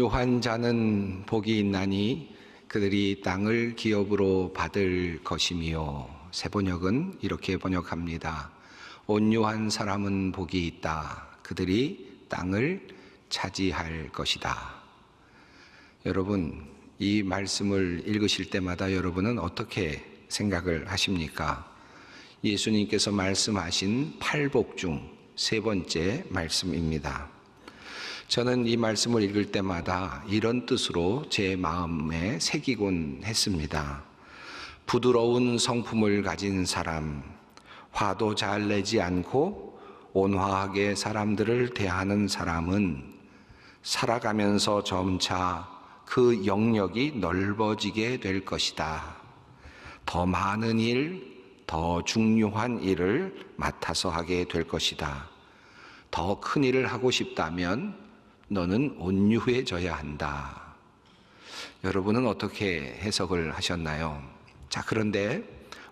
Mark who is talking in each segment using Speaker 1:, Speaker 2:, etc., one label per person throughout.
Speaker 1: 온유한 자는 복이 있나니 그들이 땅을 기업으로 받을 것이며, 새 번역은 이렇게 번역합니다. 온유한 사람은 복이 있다. 그들이 땅을 차지할 것이다. 여러분, 이 말씀을 읽으실 때마다 여러분은 어떻게 생각을 하십니까? 예수님께서 말씀하신 팔복 중 세 번째 말씀입니다. 저는 이 말씀을 읽을 때마다 이런 뜻으로 제 마음에 새기곤 했습니다. 부드러운 성품을 가진 사람, 화도 잘 내지 않고 온화하게 사람들을 대하는 사람은 살아가면서 점차 그 영역이 넓어지게 될 것이다. 더 많은 일, 더 중요한 일을 맡아서 하게 될 것이다. 더 큰 일을 하고 싶다면 너는 온유해져야 한다. 여러분은 어떻게 해석을 하셨나요? 자, 그런데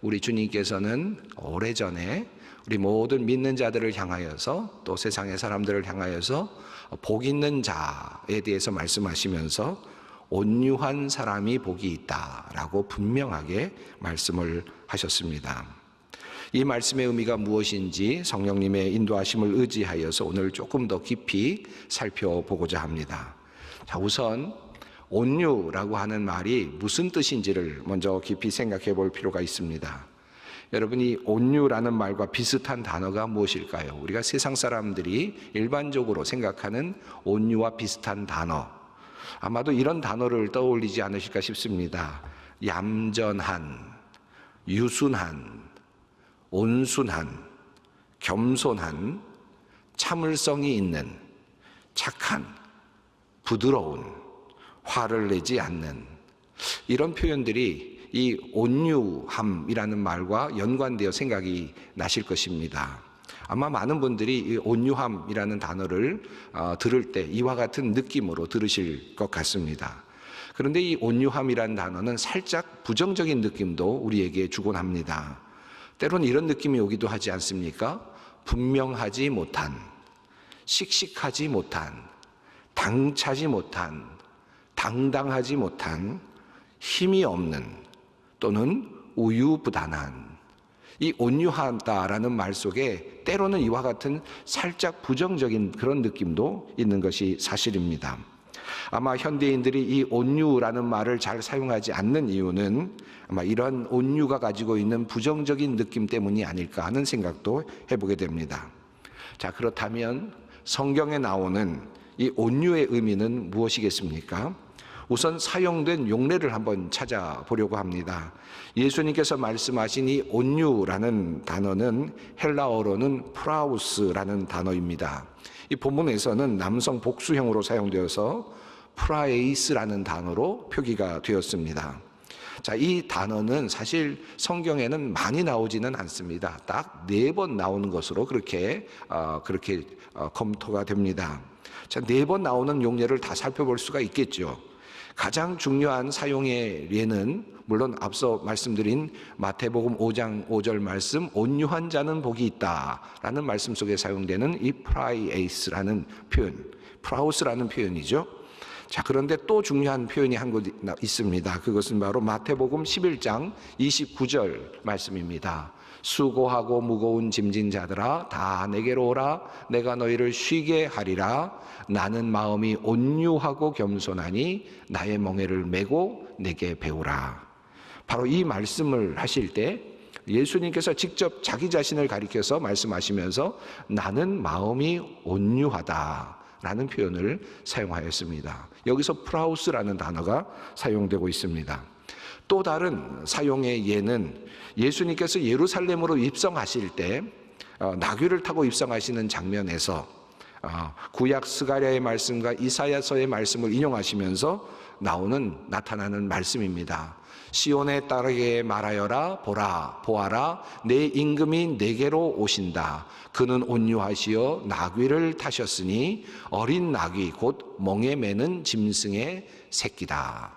Speaker 1: 우리 주님께서는 오래전에 우리 모든 믿는 자들을 향하여서, 또 세상의 사람들을 향하여서 복 있는 자에 대해서 말씀하시면서 온유한 사람이 복이 있다라고 분명하게 말씀을 하셨습니다. 이 말씀의 의미가 무엇인지 성령님의 인도하심을 의지하여서 오늘 조금 더 깊이 살펴보고자 합니다. 자, 우선 온유라고 하는 말이 무슨 뜻인지를 먼저 깊이 생각해 볼 필요가 있습니다. 여러분이 온유라는 말과 비슷한 단어가 무엇일까요? 우리가 세상 사람들이 일반적으로 생각하는 온유와 비슷한 단어, 아마도 이런 단어를 떠올리지 않으실까 싶습니다. 얌전한, 유순한, 온순한, 겸손한, 참을성이 있는, 착한, 부드러운, 화를 내지 않는, 이런 표현들이 이 온유함이라는 말과 연관되어 생각이 나실 것입니다. 아마 많은 분들이 이 온유함이라는 단어를 들을 때 이와 같은 느낌으로 들으실 것 같습니다. 그런데 이 온유함이라는 단어는 살짝 부정적인 느낌도 우리에게 주곤 합니다. 때로는 이런 느낌이 오기도 하지 않습니까? 분명하지 못한, 씩씩하지 못한, 당차지 못한, 당당하지 못한, 힘이 없는, 또는 우유부단한, 이 온유하다라는 말 속에 때로는 이와 같은 살짝 부정적인 그런 느낌도 있는 것이 사실입니다. 아마 현대인들이 이 온유라는 말을 잘 사용하지 않는 이유는 아마 이런 온유가 가지고 있는 부정적인 느낌 때문이 아닐까 하는 생각도 해보게 됩니다. 자, 그렇다면 성경에 나오는 이 온유의 의미는 무엇이겠습니까? 우선 사용된 용례를 한번 찾아보려고 합니다. 예수님께서 말씀하신 이 온유라는 단어는 헬라어로는 프라우스라는 단어입니다. 이 본문에서는 남성 복수형으로 사용되어서 프라에이스라는 단어로 표기가 되었습니다. 자, 이 단어는 사실 성경에는 많이 나오지는 않습니다. 딱 4번 나오는 것으로 그렇게 검토가 됩니다. 자, 4번 나오는 용례를 다 살펴볼 수가 있겠죠. 가장 중요한 사용의 예는 물론 앞서 말씀드린 마태복음 5장 5절 말씀, 온유한 자는 복이 있다라는 말씀 속에 사용되는 이 프라이에이스라는 표현, 프라우스라는 표현이죠. 자, 그런데 또 중요한 표현이 한 곳 있습니다. 그것은 바로 마태복음 11장 29절 말씀입니다. 수고하고 무거운 짐진 자들아 다 내게로 오라. 내가 너희를 쉬게 하리라. 나는 마음이 온유하고 겸손하니 나의 멍에를 메고 내게 배우라. 바로 이 말씀을 하실 때 예수님께서 직접 자기 자신을 가리켜서 말씀하시면서 나는 마음이 온유하다 라는 표현을 사용하였습니다. 여기서 프라우스라는 단어가 사용되고 있습니다. 또 다른 사용의 예는 예수님께서 예루살렘으로 입성하실 때 나귀를 타고 입성하시는 장면에서 구약 스가랴의 말씀과 이사야서의 말씀을 인용하시면서 나타나는 말씀입니다. 시온의 딸에게 말하여라. 보아라 내 임금이 내게로 오신다. 그는 온유하시어 나귀를 타셨으니 어린 나귀 곧 멍에 매는 짐승의 새끼다.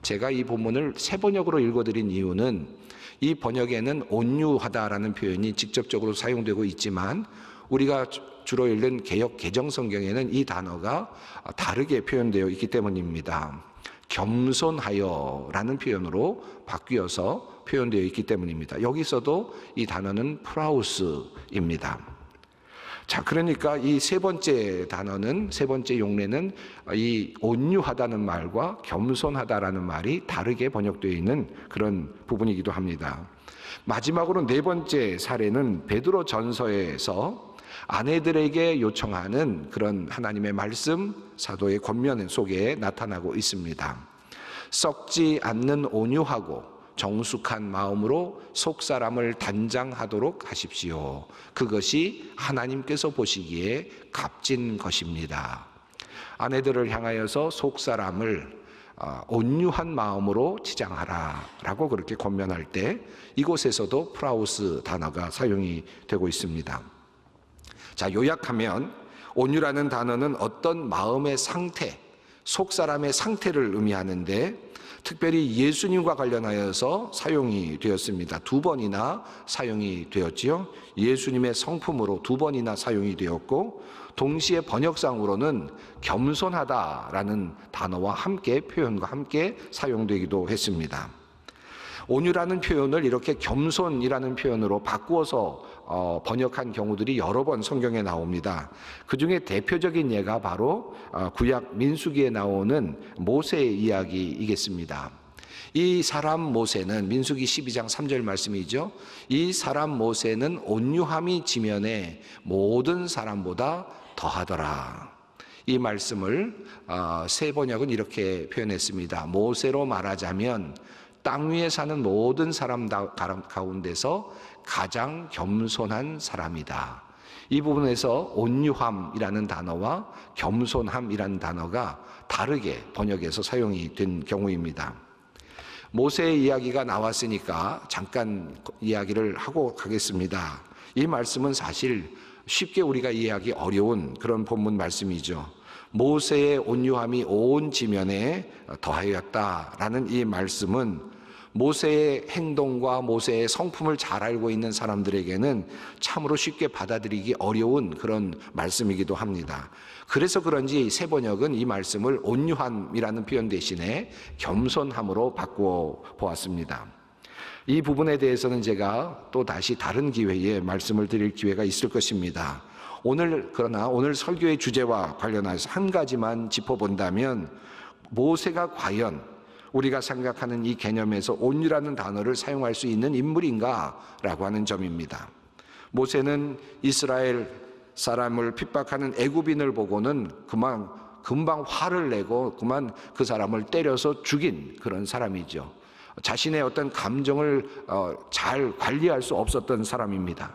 Speaker 1: 제가 이 본문을 새 번역으로 읽어드린 이유는 이 번역에는 온유하다라는 표현이 직접적으로 사용되고 있지만 우리가 주로 읽는 개역 개정 성경에는 이 단어가 다르게 표현되어 있기 때문입니다. 겸손하여라는 표현으로 바뀌어서 표현되어 있기 때문입니다. 여기서도 이 단어는 프라우스입니다. 자, 그러니까 이 세 번째 단어는, 세 번째 용례는 이 온유하다는 말과 겸손하다라는 말이 다르게 번역되어 있는 그런 부분이기도 합니다. 마지막으로 네 번째 사례는 베드로 전서에서 아내들에게 요청하는 그런 하나님의 말씀, 사도의 권면 속에 나타나고 있습니다. 썩지 않는 온유하고 정숙한 마음으로 속사람을 단장하도록 하십시오. 그것이 하나님께서 보시기에 값진 것입니다. 아내들을 향하여서 속사람을 온유한 마음으로 치장하라라고 그렇게 권면할 때 이곳에서도 프라우스 단어가 사용이 되고 있습니다. 자, 요약하면 온유라는 단어는 어떤 마음의 상태, 속사람의 상태를 의미하는데 특별히 예수님과 관련하여서 사용이 되었습니다. 2번이나 사용이 되었지요. 예수님의 성품으로 2번이나 사용이 되었고 동시에 번역상으로는 겸손하다라는 단어와 함께 표현과 함께 사용되기도 했습니다. 온유라는 표현을 이렇게 겸손이라는 표현으로 바꾸어서 번역한 경우들이 여러 번 성경에 나옵니다. 그 중에 대표적인 예가 바로 구약 민수기에 나오는 모세의 이야기이겠습니다. 이 사람 모세는 민수기 12장 3절 말씀이죠. 이 사람 모세는 온유함이 지면에 모든 사람보다 더하더라. 이 말씀을 새 번역은 이렇게 표현했습니다. 모세로 말하자면 땅 위에 사는 모든 사람 가운데서 가장 겸손한 사람이다. 이 부분에서 온유함이라는 단어와 겸손함이라는 단어가 다르게 번역해서 사용이 된 경우입니다. 모세의 이야기가 나왔으니까 잠깐 이야기를 하고 가겠습니다. 이 말씀은 사실 쉽게 우리가 이해하기 어려운 그런 본문 말씀이죠. 모세의 온유함이 온 지면에 더하였다라는 이 말씀은 모세의 행동과 모세의 성품을 잘 알고 있는 사람들에게는 참으로 쉽게 받아들이기 어려운 그런 말씀이기도 합니다. 그래서 그런지 새 번역은 이 말씀을 온유함이라는 표현 대신에 겸손함으로 바꾸어 보았습니다. 이 부분에 대해서는 제가 또 다시 다른 기회에 말씀을 드릴 기회가 있을 것입니다. 그러나 오늘 설교의 주제와 관련해서 한 가지만 짚어본다면 모세가 과연 우리가 생각하는 이 개념에서 온유라는 단어를 사용할 수 있는 인물인가라고 하는 점입니다. 모세는 이스라엘 사람을 핍박하는 애굽인을 보고는 금방 화를 내고 그만 그 사람을 때려서 죽인 그런 사람이죠. 자신의 어떤 감정을 잘 관리할 수 없었던 사람입니다.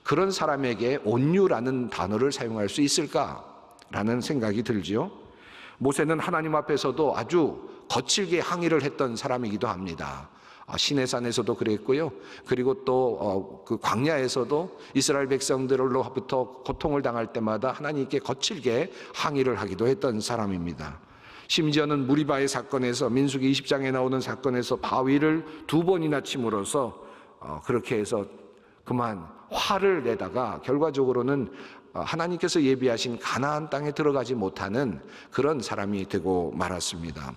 Speaker 1: 그런 사람에게 온유라는 단어를 사용할 수 있을까라는 생각이 들지요. 모세는 하나님 앞에서도 아주 거칠게 항의를 했던 사람이기도 합니다. 시내산에서도 그랬고요. 그리고 또 그 광야에서도 이스라엘 백성들로부터 고통을 당할 때마다 하나님께 거칠게 항의를 하기도 했던 사람입니다. 심지어는 무리바의 사건에서 민수기 20장에 나오는 사건에서 바위를 2번이나 침으로써 그렇게 해서 그만 화를 내다가 결과적으로는 하나님께서 예비하신 가나안 땅에 들어가지 못하는 그런 사람이 되고 말았습니다.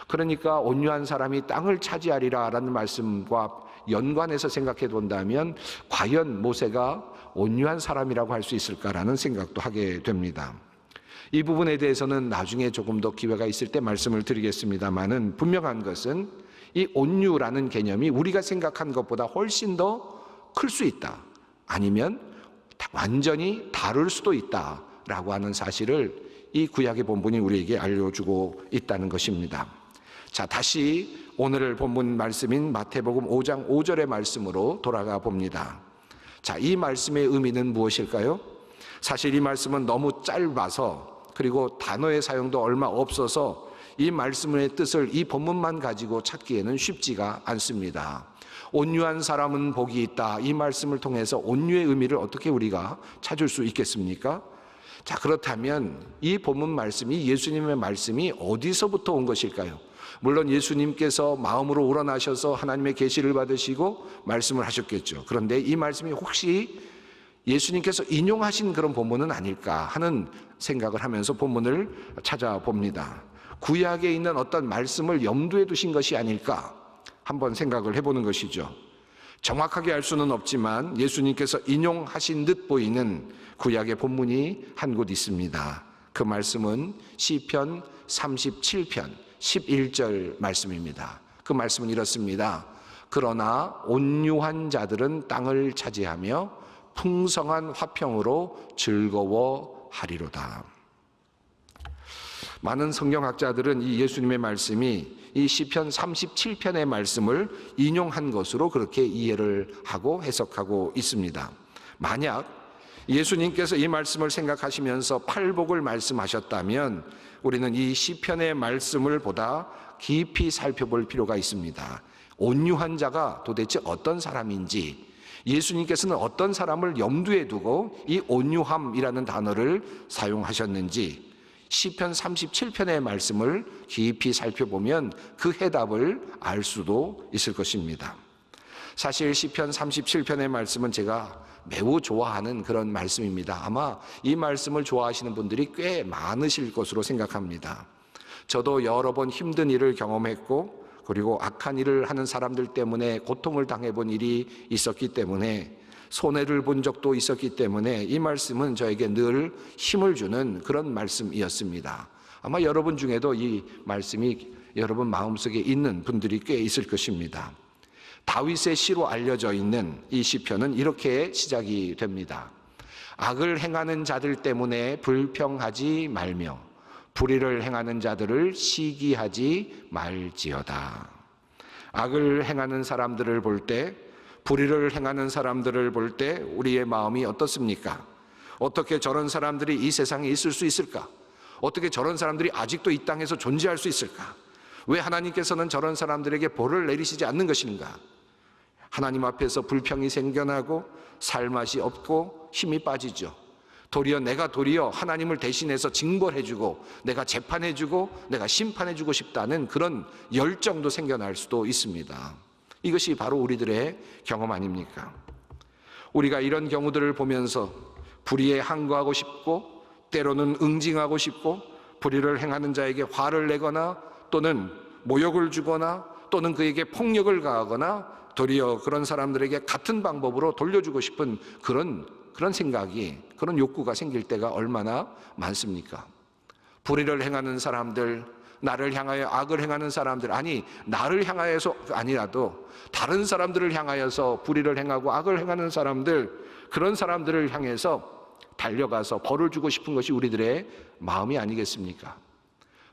Speaker 1: 그러니까 온유한 사람이 땅을 차지하리라라는 말씀과 연관해서 생각해 본다면 과연 모세가 온유한 사람이라고 할 수 있을까라는 생각도 하게 됩니다. 이 부분에 대해서는 나중에 조금 더 기회가 있을 때 말씀을 드리겠습니다만은 분명한 것은 이 온유라는 개념이 우리가 생각한 것보다 훨씬 더 클 수 있다. 아니면 완전히 다를 수도 있다라고 하는 사실을 이 구약의 본문이 우리에게 알려주고 있다는 것입니다. 자, 다시 오늘 본문 말씀인 마태복음 5장 5절의 말씀으로 돌아가 봅니다. 자, 이 말씀의 의미는 무엇일까요? 사실 이 말씀은 너무 짧아서 그리고 단어의 사용도 얼마 없어서 이 말씀의 뜻을 이 본문만 가지고 찾기에는 쉽지가 않습니다. 온유한 사람은 복이 있다. 이 말씀을 통해서 온유의 의미를 어떻게 우리가 찾을 수 있겠습니까? 자, 그렇다면 이 본문 말씀이 예수님의 말씀이 어디서부터 온 것일까요? 물론 예수님께서 마음으로 우러나셔서 하나님의 계시를 받으시고 말씀을 하셨겠죠. 그런데 이 말씀이 혹시 예수님께서 인용하신 그런 본문은 아닐까 하는 생각을 하면서 본문을 찾아봅니다. 구약에 있는 어떤 말씀을 염두에 두신 것이 아닐까 한번 생각을 해보는 것이죠. 정확하게 알 수는 없지만 예수님께서 인용하신 듯 보이는 구약의 본문이 한 곳 있습니다. 그 말씀은 시편 37편 11절 말씀입니다. 그 말씀은 이렇습니다. 그러나 온유한 자들은 땅을 차지하며 풍성한 화평으로 즐거워하리로다. 많은 성경학자들은 이 예수님의 말씀이 이 시편 37편의 말씀을 인용한 것으로 그렇게 이해를 하고 해석하고 있습니다. 만약 예수님께서 이 말씀을 생각하시면서 팔복을 말씀하셨다면 우리는 이 시편의 말씀을 보다 깊이 살펴볼 필요가 있습니다. 온유한 자가 도대체 어떤 사람인지, 예수님께서는 어떤 사람을 염두에 두고 이 온유함이라는 단어를 사용하셨는지 시편 37편의 말씀을 깊이 살펴보면 그 해답을 알 수도 있을 것입니다. 사실 시편 37편의 말씀은 제가 매우 좋아하는 그런 말씀입니다. 아마 이 말씀을 좋아하시는 분들이 꽤 많으실 것으로 생각합니다. 저도 여러 번 힘든 일을 경험했고 그리고 악한 일을 하는 사람들 때문에 고통을 당해본 일이 있었기 때문에 손해를 본 적도 있었기 때문에 이 말씀은 저에게 늘 힘을 주는 그런 말씀이었습니다. 아마 여러분 중에도 이 말씀이 여러분 마음속에 있는 분들이 꽤 있을 것입니다. 다윗의 시로 알려져 있는 이 시편은 이렇게 시작이 됩니다. 악을 행하는 자들 때문에 불평하지 말며 불의를 행하는 자들을 시기하지 말지어다. 악을 행하는 사람들을 볼 때, 불의를 행하는 사람들을 볼 때 우리의 마음이 어떻습니까? 어떻게 저런 사람들이 이 세상에 있을 수 있을까? 어떻게 저런 사람들이 아직도 이 땅에서 존재할 수 있을까? 왜 하나님께서는 저런 사람들에게 벌을 내리시지 않는 것인가? 하나님 앞에서 불평이 생겨나고 살맛이 없고 힘이 빠지죠. 내가 도리어 하나님을 대신해서 징벌해주고 내가 재판해주고 내가 심판해주고 싶다는 그런 열정도 생겨날 수도 있습니다. 이것이 바로 우리들의 경험 아닙니까? 우리가 이런 경우들을 보면서 불의에 항거하고 싶고 때로는 응징하고 싶고 불의를 행하는 자에게 화를 내거나 또는 모욕을 주거나 또는 그에게 폭력을 가하거나 도리어 그런 사람들에게 같은 방법으로 돌려주고 싶은 그런 생각이, 그런 욕구가 생길 때가 얼마나 많습니까? 불의를 행하는 사람들, 나를 향하여 악을 행하는 사람들, 아니 나를 향하여서 아니라도 다른 사람들을 향하여서 불의를 행하고 악을 행하는 사람들, 그런 사람들을 향해서 달려가서 벌을 주고 싶은 것이 우리들의 마음이 아니겠습니까?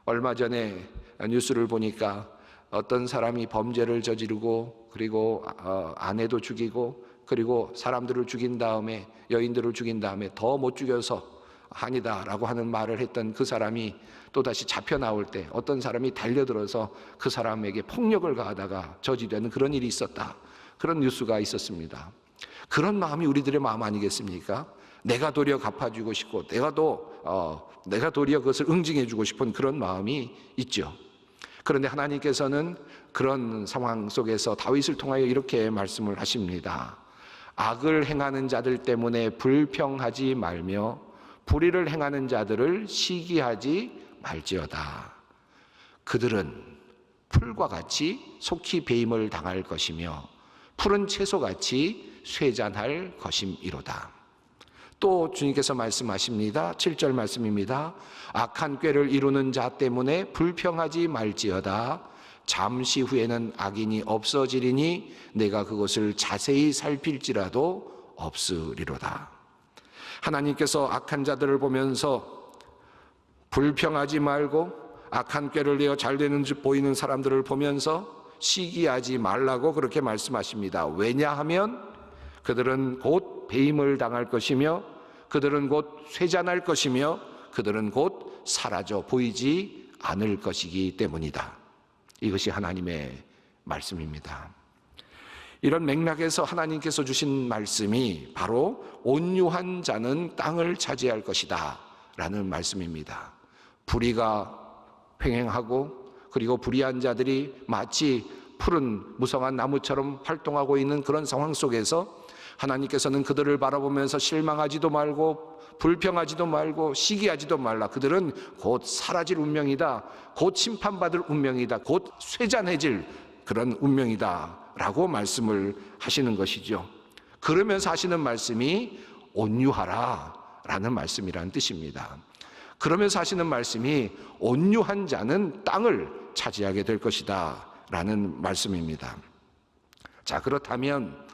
Speaker 1: 얼마 전에 뉴스를 보니까 어떤 사람이 범죄를 저지르고 그리고 아내도 죽이고 그리고 사람들을 죽인 다음에, 여인들을 죽인 다음에 더 못 죽여서 아니다라고 하는 말을 했던 그 사람이 또다시 잡혀 나올 때 어떤 사람이 달려들어서 그 사람에게 폭력을 가하다가 저지되는 그런 일이 있었다. 그런 뉴스가 있었습니다. 그런 마음이 우리들의 마음 아니겠습니까? 내가 도리어 갚아주고 싶고 내가 도리어 그것을 응징해주고 싶은 그런 마음이 있죠. 그런데 하나님께서는 그런 상황 속에서 다윗을 통하여 이렇게 말씀을 하십니다. 악을 행하는 자들 때문에 불평하지 말며 불의를 행하는 자들을 시기하지 말지어다. 그들은 풀과 같이 속히 배임을 당할 것이며 푸른 채소같이 쇠잔할 것임이로다. 또 주님께서 말씀하십니다. 7절 말씀입니다. 악한 꾀를 이루는 자 때문에 불평하지 말지어다. 잠시 후에는 악인이 없어지리니 내가 그것을 자세히 살필지라도 없으리로다. 하나님께서 악한 자들을 보면서 불평하지 말고 악한 꾀를 내어 잘 되는 줄 보이는 사람들을 보면서 시기하지 말라고 그렇게 말씀하십니다. 왜냐하면 그들은 곧 배임을 당할 것이며 그들은 곧 쇠잔할 것이며 그들은 곧 사라져 보이지 않을 것이기 때문이다. 이것이 하나님의 말씀입니다. 이런 맥락에서 하나님께서 주신 말씀이 바로 온유한 자는 땅을 차지할 것이다 라는 말씀입니다. 불의가 횡행하고 그리고 불의한 자들이 마치 푸른 무성한 나무처럼 활동하고 있는 그런 상황 속에서 하나님께서는 그들을 바라보면서 실망하지도 말고 불평하지도 말고 시기하지도 말라. 그들은 곧 사라질 운명이다. 곧 심판받을 운명이다. 곧 쇠잔해질 그런 운명이다 라고 말씀을 하시는 것이죠. 그러면서 하시는 말씀이 온유하라 라는 말씀이라는 뜻입니다. 그러면서 하시는 말씀이 온유한 자는 땅을 차지하게 될 것이다 라는 말씀입니다. 자, 그렇다면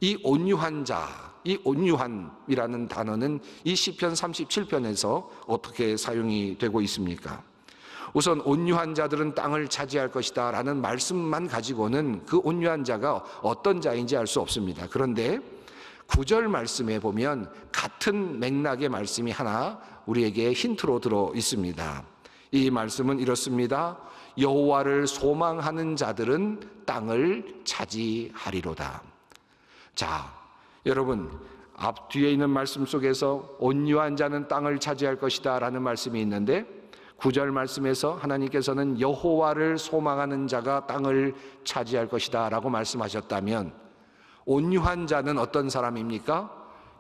Speaker 1: 이 온유한 자, 이 온유한이라는 단어는 이 시편 37편에서 어떻게 사용이 되고 있습니까? 우선 온유한 자들은 땅을 차지할 것이다 라는 말씀만 가지고는 그 온유한 자가 어떤 자인지 알 수 없습니다. 그런데 9절 말씀에 보면 같은 맥락의 말씀이 하나 우리에게 힌트로 들어 있습니다. 이 말씀은 이렇습니다. 여호와를 소망하는 자들은 땅을 차지하리로다. 자, 여러분, 앞뒤에 있는 말씀 속에서 온유한 자는 땅을 차지할 것이다 라는 말씀이 있는데 9절 말씀에서 하나님께서는 여호와를 소망하는 자가 땅을 차지할 것이다 라고 말씀하셨다면 온유한 자는 어떤 사람입니까?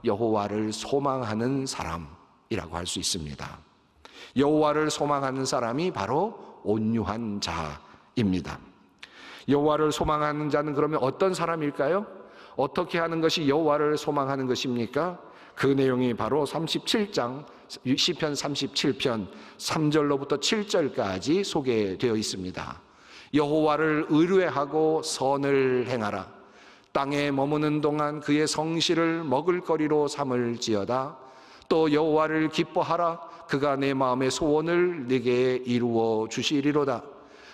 Speaker 1: 여호와를 소망하는 사람이라고 할 수 있습니다. 여호와를 소망하는 사람이 바로 온유한 자입니다. 여호와를 소망하는 자는 그러면 어떤 사람일까요? 어떻게 하는 것이 여호와를 소망하는 것입니까? 그 내용이 바로 37장 시편 37편 3절로부터 7절까지 소개되어 있습니다. 여호와를 의뢰하고 선을 행하라. 땅에 머무는 동안 그의 성실을 먹을거리로 삼을지어다. 또 여호와를 기뻐하라. 그가 내 마음의 소원을 내게 이루어 주시리로다.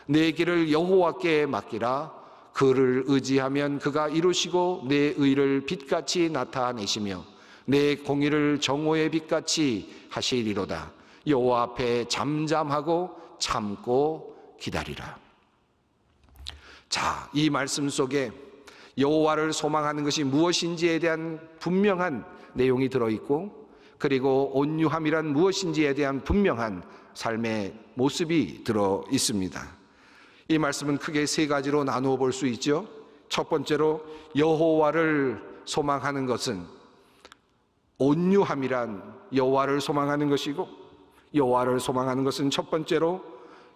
Speaker 1: 내 길을 여호와께 맡기라. 그를 의지하면 그가 이루시고 내 의를 빛같이 나타내시며 내 공의를 정오의 빛같이 하시리로다. 여호와 앞에 잠잠하고 참고 기다리라. 자, 이 말씀 속에 여호와를 소망하는 것이 무엇인지에 대한 분명한 내용이 들어있고 그리고 온유함이란 무엇인지에 대한 분명한 삶의 모습이 들어있습니다. 이 말씀은 크게 세 가지로 나누어 볼 수 있죠. 첫 번째로 여호와를 소망하는 것은 온유함이란 여호와를 소망하는 것이고 여호와를 소망하는 것은 첫 번째로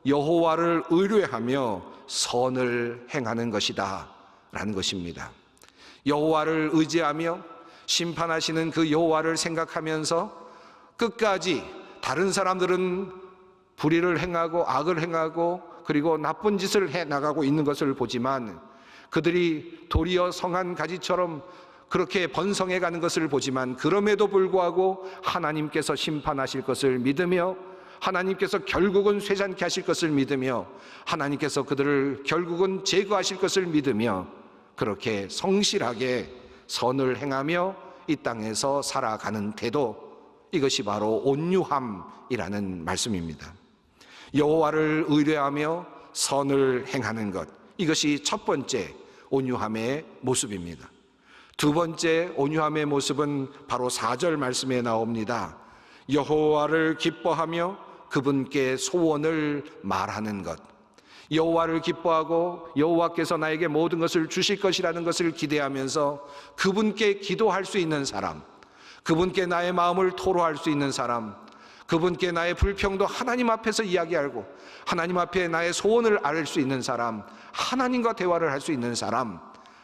Speaker 1: 여호와를 의뢰하며 선을 행하는 것이다 라는 것입니다. 여호와를 의지하며 심판하시는 그 여호와를 생각하면서 끝까지 다른 사람들은 불의를 행하고 악을 행하고 그리고 나쁜 짓을 해나가고 있는 것을 보지만 그들이 도리어 성한 가지처럼 그렇게 번성해 가는 것을 보지만 그럼에도 불구하고 하나님께서 심판하실 것을 믿으며 하나님께서 결국은 쇠잔케 하실 것을 믿으며 하나님께서 그들을 결국은 제거하실 것을 믿으며 그렇게 성실하게 선을 행하며 이 땅에서 살아가는 태도, 이것이 바로 온유함이라는 말씀입니다. 여호와를 의뢰하며 선을 행하는 것, 이것이 첫 번째 온유함의 모습입니다. 두 번째 온유함의 모습은 바로 4절 말씀에 나옵니다. 여호와를 기뻐하며 그분께 소원을 말하는 것. 여호와를 기뻐하고 여호와께서 나에게 모든 것을 주실 것이라는 것을 기대하면서 그분께 기도할 수 있는 사람, 그분께 나의 마음을 토로할 수 있는 사람, 그분께 나의 불평도 하나님 앞에서 이야기하고 하나님 앞에 나의 소원을 알 수 있는 사람, 하나님과 대화를 할 수 있는 사람,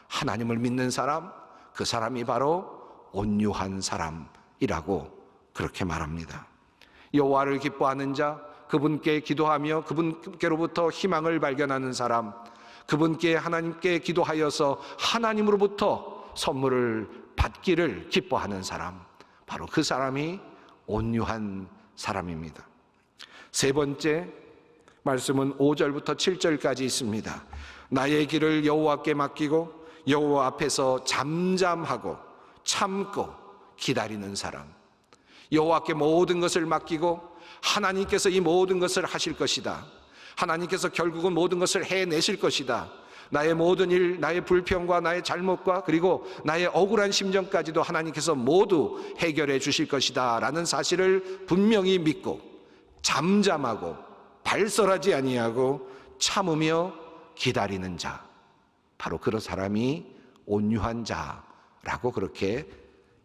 Speaker 1: 하나님을 믿는 사람, 그 사람이 바로 온유한 사람이라고 그렇게 말합니다. 여호와를 기뻐하는 자, 그분께 기도하며 그분께로부터 희망을 발견하는 사람, 그분께 하나님께 기도하여서 하나님으로부터 선물을 받기를 기뻐하는 사람, 바로 그 사람이 온유한 사람입니다. 세 번째 말씀은 5절부터 7절까지 있습니다. 나의 길을 여호와께 맡기고 여호와 앞에서 잠잠하고 참고 기다리는 사람, 여호와께 모든 것을 맡기고 하나님께서 이 모든 것을 하실 것이다, 하나님께서 결국은 모든 것을 해내실 것이다, 나의 모든 일, 나의 불평과 나의 잘못과 그리고 나의 억울한 심정까지도 하나님께서 모두 해결해 주실 것이다 라는 사실을 분명히 믿고 잠잠하고 발설하지 아니하고 참으며 기다리는 자, 바로 그런 사람이 온유한 라고 그렇게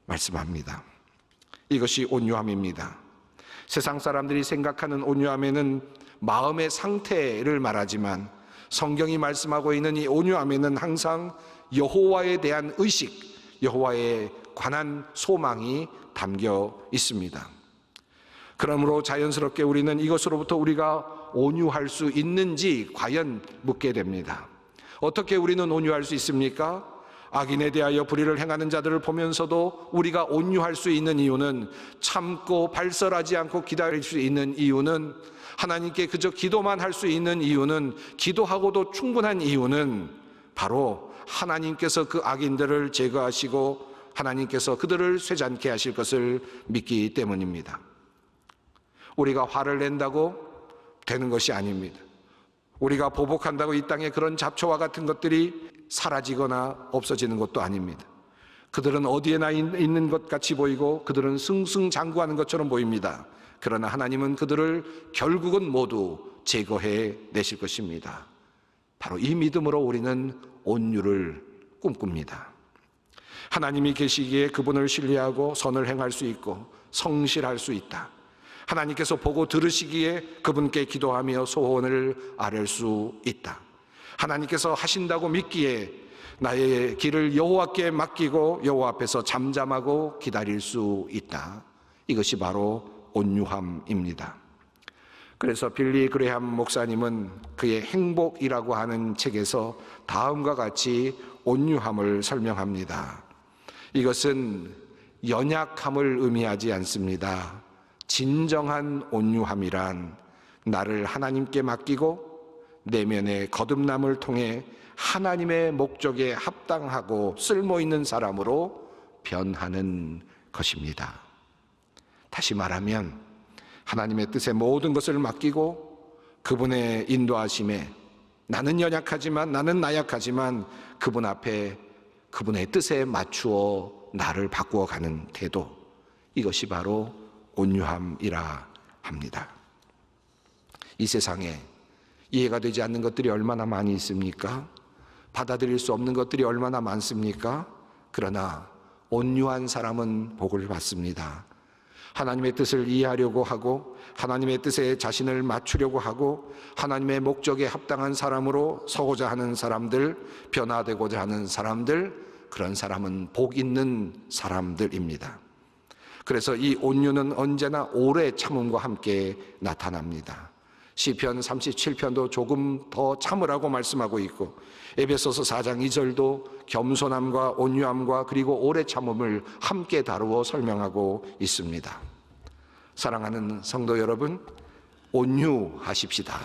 Speaker 1: 말씀합니다. 이것이 온유함입니다. 세상 사람들이 생각하는 온유함에는 마음의 상태를 말하지만 성경이 말씀하고 있는 이 온유함에는 항상 여호와에 대한 의식, 여호와에 관한 소망이 담겨 있습니다. 그러므로 자연스럽게 우리는 이것으로부터 우리가 온유할 수 있는지 과연 묻게 됩니다. 어떻게 우리는 온유할 수 있습니까? 악인에 대하여 불의를 행하는 자들을 보면서도 우리가 온유할 수 있는 이유는, 참고 발설하지 않고 기다릴 수 있는 이유는, 하나님께 그저 기도만 할 수 있는 이유는, 기도하고도 충분한 이유는 바로 하나님께서 그 악인들을 제거하시고 하나님께서 그들을 쇠잔케 하실 것을 믿기 때문입니다. 우리가 화를 낸다고 되는 것이 아닙니다. 우리가 보복한다고 이 땅에 그런 잡초와 같은 것들이 사라지거나 없어지는 것도 아닙니다. 그들은 어디에나 있는 것 같이 보이고 그들은 승승장구하는 것처럼 보입니다. 그러나 하나님은 그들을 결국은 모두 제거해 내실 것입니다. 바로 이 믿음으로 우리는 온유를 꿈꿉니다. 하나님이 계시기에 그분을 신뢰하고 선을 행할 수 있고 성실할 수 있다. 하나님께서 보고 들으시기에 그분께 기도하며 소원을 아뢰 수 있다. 하나님께서 하신다고 믿기에 나의 길을 여호와께 맡기고 여호와 앞에서 잠잠하고 기다릴 수 있다. 이것이 바로 온유함입니다. 그래서 빌리 그레함 목사님은 그의 행복이라고 하는 책에서 다음과 같이 온유함을 설명합니다. 이것은 연약함을 의미하지 않습니다. 진정한 온유함이란 나를 하나님께 맡기고 내면의 거듭남을 통해 하나님의 목적에 합당하고 쓸모있는 사람으로 변하는 것입니다. 다시 말하면 하나님의 뜻에 모든 것을 맡기고 그분의 인도하심에 나는 연약하지만, 나는 나약하지만 그분 앞에 그분의 뜻에 맞추어 나를 바꾸어 가는 태도, 이것이 바로 온유함이라 합니다. 이 세상에 이해가 되지 않는 것들이 얼마나 많이 있습니까? 받아들일 수 없는 것들이 얼마나 많습니까? 그러나 온유한 사람은 복을 받습니다. 하나님의 뜻을 이해하려고 하고 하나님의 뜻에 자신을 맞추려고 하고 하나님의 목적에 합당한 사람으로 서고자 하는 사람들, 변화되고자 하는 사람들, 그런 사람은 복 있는 사람들입니다. 그래서 이 온유는 언제나 오래 참음과 함께 나타납니다. 시편 37편도 조금 더 참으라고 말씀하고 있고 에베소서 4장 2절도 겸손함과 온유함과 그리고 오래 참음을 함께 다루어 설명하고 있습니다. 사랑하는 성도 여러분, 온유하십시다.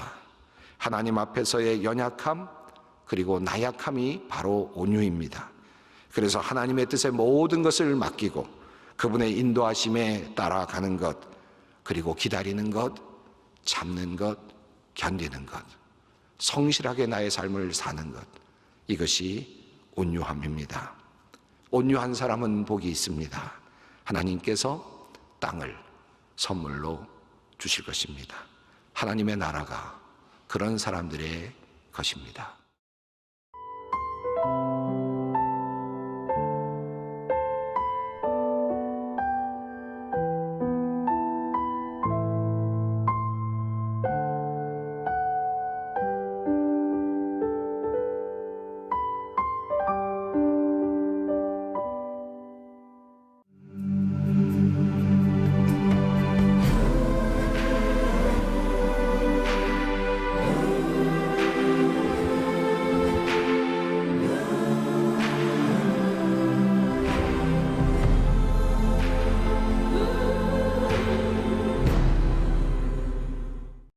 Speaker 1: 하나님 앞에서의 연약함 그리고 나약함이 바로 온유입니다. 그래서 하나님의 뜻에 모든 것을 맡기고 그분의 인도하심에 따라가는 것, 그리고 기다리는 것, 참는 것, 견디는 것, 성실하게 나의 삶을 사는 것, 이것이 온유함입니다. 온유한 사람은 복이 있습니다. 하나님께서 땅을 선물로 주실 것입니다. 하나님의 나라가 그런 사람들의 것입니다.